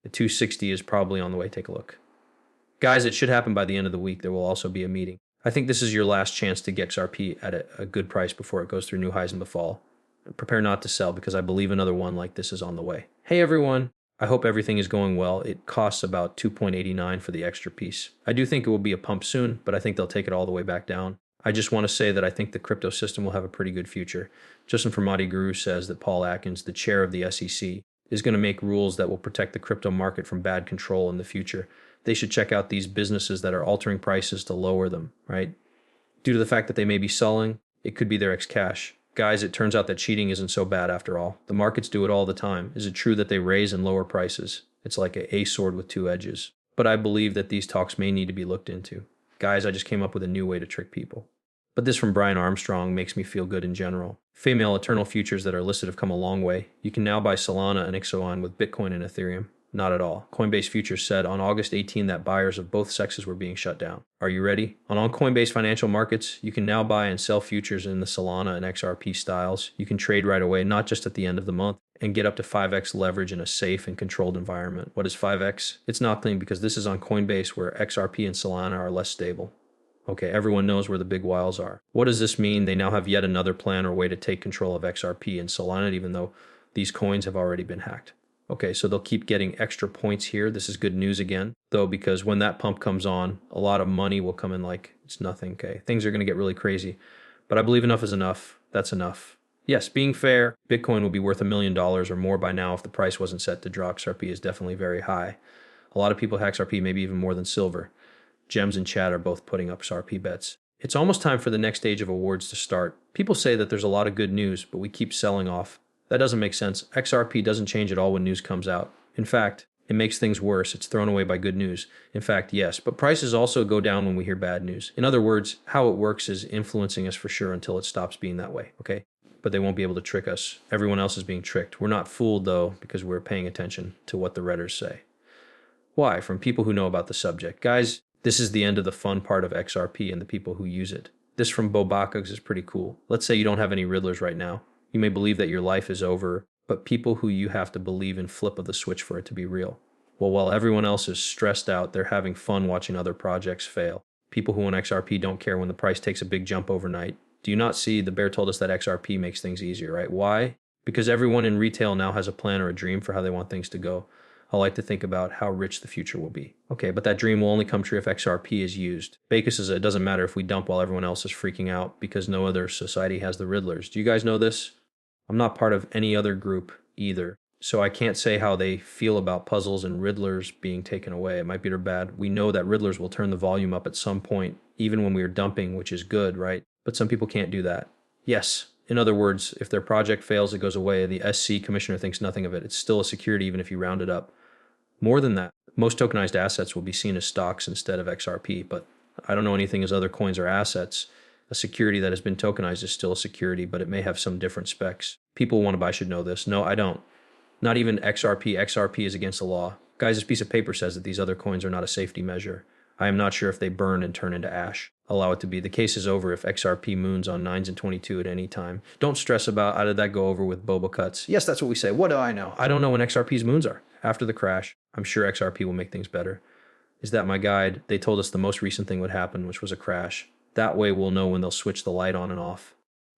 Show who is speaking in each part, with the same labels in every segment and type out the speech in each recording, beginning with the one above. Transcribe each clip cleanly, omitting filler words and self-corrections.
Speaker 1: The 260 is probably on the way. Take a look. Guys, it should happen by the end of the week. There will also be a meeting. I think this is your last chance to get XRP at a good price before it goes through new highs in the fall. Prepare not to sell because I believe another one like this is on the way. Hey everyone, I hope everything is going well. It costs about 2.89 for the extra piece. I do think it will be a pump soon, but I think they'll take it all the way back down. I just want to say that I think the crypto system will have a pretty good future. Justin from Madi Guru says that Paul Atkins, the chair of the SEC, is going to make rules that will protect the crypto market from bad control in the future. They should check out these businesses that are altering prices to lower them, right? Due to the fact that they may be selling, it could be their ex-cash. Guys, it turns out that cheating isn't so bad after all. The markets do it all the time. Is it true that they raise and lower prices? It's like a sword with two edges. But I believe that these talks may need to be looked into. Guys, I just came up with a new way to trick people. But this from Brian Armstrong makes me feel good in general. Female eternal futures that are listed have come a long way. You can now buy Solana and XON with Bitcoin and Ethereum. Not at all. Coinbase Futures said on August 18 that buyers of both sexes were being shut down. Are you ready? On Coinbase Financial Markets, you can now buy and sell futures in the Solana and XRP styles. You can trade right away, not just at the end of the month, and get up to 5x leverage in a safe and controlled environment. What is 5x? It's nothing because this is on Coinbase where XRP and Solana are less stable. Okay, everyone knows where the big whales are. What does this mean? They now have yet another plan or way to take control of XRP and Solana, even though these coins have already been hacked. Okay, so they'll keep getting extra points here. This is good news again, though, because when that pump comes on, a lot of money will come in like it's nothing, okay? Things are going to get really crazy, but I believe enough is enough. That's enough. Yes, being fair, Bitcoin will be worth $1 million or more by now if the price wasn't set to draw. XRP is definitely very high. A lot of people have XRP, maybe even more than silver. Gems and Chad are both putting up XRP bets. It's almost time for the next stage of awards to start. People say that there's a lot of good news, but we keep selling off. That doesn't make sense. XRP doesn't change at all when news comes out. In fact, it makes things worse. It's thrown away by good news. In fact, yes, but prices also go down when we hear bad news. In other words, how it works is influencing us for sure until it stops being that way, okay? But they won't be able to trick us. Everyone else is being tricked. We're not fooled, though, because we're paying attention to what the Redders say. Why? From people who know about the subject. Guys, this is the end of the fun part of XRP and the people who use it. This from Bobakags is pretty cool. Let's say you don't have any riddlers right now. You may believe that your life is over, but people who you have to believe in flip of the switch for it to be real. Well, while everyone else is stressed out, they're having fun watching other projects fail. People who own XRP don't care when the price takes a big jump overnight. Do you not see? The bear told us that XRP makes things easier, right? Why? Because everyone in retail now has a plan or a dream for how they want things to go. I like to think about how rich the future will be. Okay, but that dream will only come true if XRP is used. Bacus says it doesn't matter if we dump while everyone else is freaking out because no other society has the riddlers. Do you guys know this? I'm not part of any other group either, so I can't say how they feel about puzzles and riddlers being taken away. It might be good or bad. We know that riddlers will turn the volume up at some point, even when we are dumping, which is good, right? But some people can't do that. Yes. In other words, if their project fails, it goes away. The SC commissioner thinks nothing of it. It's still a security even if you round it up. More than that, most tokenized assets will be seen as stocks instead of XRP, but I don't know anything as other coins or assets. A security that has been tokenized is still a security, but it may have some different specs. People who want to buy should know this. No, I don't. Not even XRP. XRP is against the law. Guys, this piece of paper says that these other coins are not a safety measure. I am not sure if they burn and turn into ash. Allow it to be. The case is over if XRP moons on 9s and 22 at any time. Don't stress about how did that go over with boba cuts. Yes, that's what we say. What do I know? I don't know when XRP's moons are. After the crash, I'm sure XRP will make things better. Is that my guide? They told us the most recent thing would happen, which was a crash. That way we'll know when they'll switch the light on and off.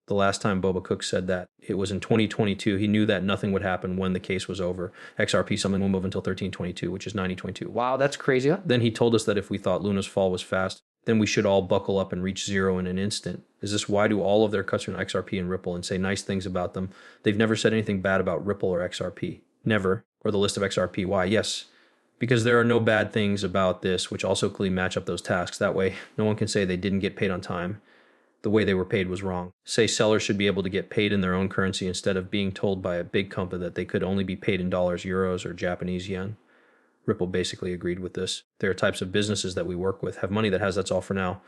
Speaker 1: The last time Boba Cook said that, it was in 2022. He knew that nothing would happen when the case was over. XRP something will move until 1322, which is 9022. Wow, that's crazy. Huh? Then he told us that if we thought Luna's fall was fast, then we should all buckle up and reach zero in an instant. Is this why do all of their cuts on XRP and Ripple and say nice things about them? They've never said anything bad about Ripple or XRP. Never. Or the list of XRP. Why? Yes. Because there are no bad things about this, which also clearly match up those tasks. That way, no one can say they didn't get paid on time. The way they were paid was wrong. Say sellers should be able to get paid in their own currency instead of being told by a big company that they could only be paid in dollars, euros, or Japanese yen. Ripple basically agreed with this. There are types of businesses that we work with have money that has that's all for now.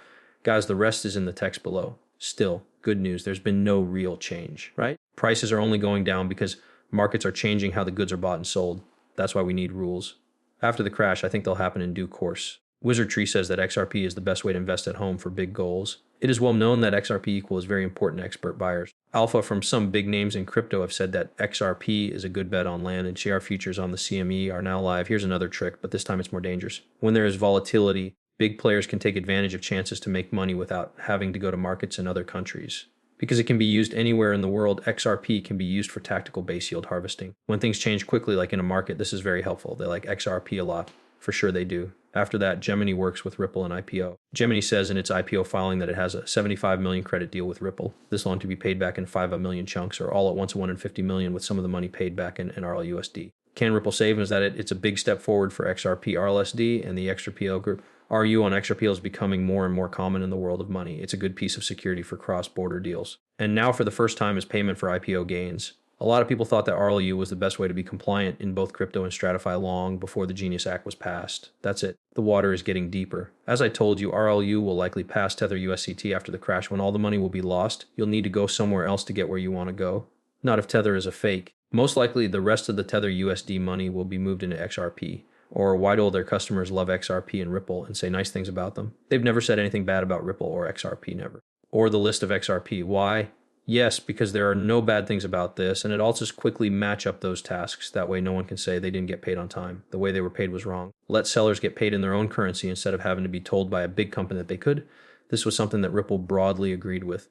Speaker 1: Guys, the rest is in the text below. Still, good news. There's been no real change, right? Prices are only going down because markets are changing how the goods are bought and sold. That's why we need rules. After the crash, I think they'll happen in due course. Wizard Tree says that XRP is the best way to invest at home for big goals. It is well known that XRP equals very important to expert buyers. Alpha from some big names in crypto have said that XRP is a good bet on land, and share futures on the CME are now live. Here's another trick, but this time it's more dangerous. When there is volatility, big players can take advantage of chances to make money without having to go to markets in other countries. Because it can be used anywhere in the world, XRP can be used for tactical base yield harvesting. When things change quickly, like in a market, this is very helpful. They like XRP a lot. For sure they do. After that, Gemini works with Ripple and IPO. Gemini says in its IPO filing that it has a 75 million credit deal with Ripple. This loan to be paid back in 5 million chunks, or all at once 1 in 50 million, with some of the money paid back in RLUSD. Can Ripple save? Is that it's a big step forward for XRP RLSD and the XRPL group. RU on XRPL is becoming more and more common in the world of money. It's a good piece of security for cross-border deals. And now for the first time is payment for IPO gains. A lot of people thought that RLU was the best way to be compliant in both crypto and StraTiFi long before the Genius Act was passed. That's it. The water is getting deeper. As I told you, RLU will likely pass Tether USDT after the crash. When all the money will be lost, you'll need to go somewhere else to get where you want to go. Not if Tether is a fake. Most likely, the rest of the Tether USD money will be moved into XRP. Or why do all their customers love XRP and Ripple and say nice things about them? They've never said anything bad about Ripple or XRP, never. Or the list of XRP. Why? Yes, because there are no bad things about this, and it also just quickly match up those tasks. That way no one can say they didn't get paid on time. The way they were paid was wrong. Let sellers get paid in their own currency instead of having to be told by a big company that they could. This was something that Ripple broadly agreed with.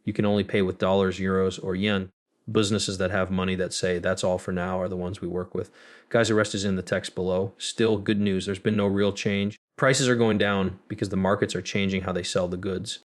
Speaker 1: You can only pay with dollars, euros, or yen. Businesses that have money that say that's all for now are the ones we work with. Guys, the rest is in the text below. Still good news. There's been no real change. Prices are going down because the markets are changing how they sell the goods.